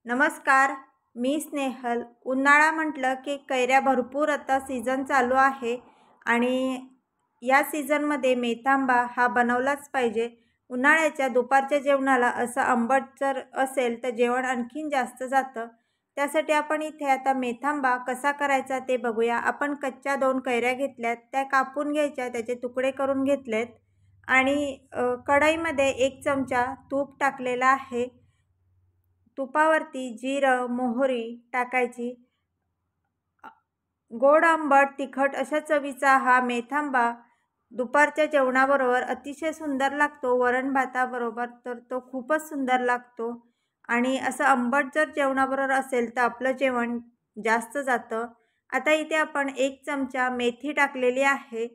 नमस्कार, मी स्नेहल। उन्हाळा म्हटलं की कैऱ्या भरपूर आता सीझन चालू आहे आणि या सीझनमध्ये मेथांबा हा बनवलाच पाहिजे। उन्हाळ्याच्या दुपारच्या जेवणाला असं आंबट जर असेल तर जेवण आणखीन जास्त जातं। त्यासाठी आपण इथे आता मेथांबा कसा करायचा ते बघूया। आपण कच्च्या 2 कैऱ्या घेतल्यात, त्या कापून घ्यायच्या, त्याचे तुकडे करून घेतलेत आणि कढईमध्ये 1 चमचा तूप टाकलेला आहे। तुपावरती जिरं, मोहरी टाकायची। गोड, आंबट, तिखट अशा चवीचा हा मेथांबा दुपारच्या जेवणाबरोबर अतिशय सुंदर लागतो। वरण भाताबरोबर तर तो खूपच सुंदर लागतो आणि असं आंबट जर जेवणाबरोबर असेल तर आपलं जेवण जास्त जातं। आता इथे आपण 1 चमचा मेथी टाकलेली आहे।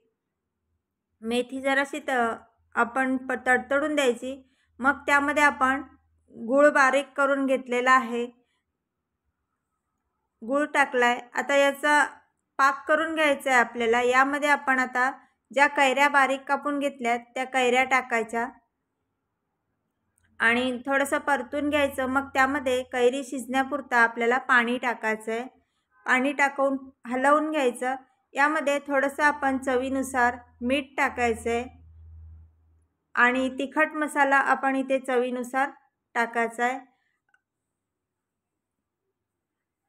मेथी जराशी आपण तडतडून द्यायची। मग त्यामध्ये आपण गूळ बारीक करून घेतलेला आहे, गूळ टाकलाय। आता याचा पाक करून घ्यायचा आहे आपल्याला। यामध्ये आपण आता ज्या कैऱ्या बारीक कापून घेतल्यात त्या कैऱ्या टाकायच्या आणि थोडंसं परतून घ्यायचं। मग त्यामध्ये कैरी शिजण्यापुरता आपल्याला पाणी टाकायचं आहे। पाणी टाकून हलवून घ्यायचं। यामध्ये थोडंसं आपण चवीनुसार मीठ टाकायचं आहे आणि तिखट मसाला आपण इथे चवीनुसार टाकायचा आहे।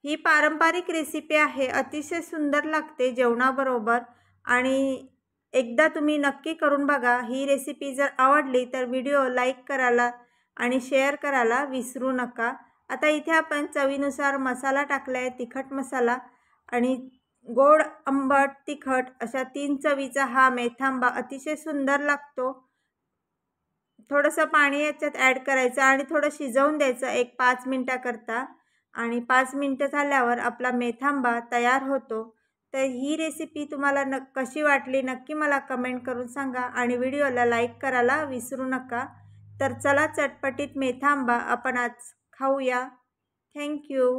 ही पारंपरिक रेसिपी आहे, अतिशय सुंदर लागते जेवणाबरोबर आणि एकदा तुम्ही नक्की करून बघा। ही रेसिपी जर आवडली तर व्हिडिओ लाईक करायला आणि शेअर करायला विसरू नका। आता इथे आपण चवीनुसार मसाला टाकला आहे, तिखट मसाला आणि गोड, आंबट, तिखट अशा 3 चवीचा हा मेथांबा अतिशय सुंदर लागतो। थोडंसं पाणी याच्यात ॲड करायचं आणि थोडं शिजवून द्यायचं 1-5 मिनिटाकरता आणि 5 मिनिटं झाल्यावर आपला मेथांबा तयार होतो। तर ही रेसिपी तुम्हाला कशी वाटली नक्की मला कमेंट करून सांगा आणि व्हिडिओला लाईक करायला विसरू नका। तर चला चटपटीत मेथांबा आपण आज खाऊया। Thank you.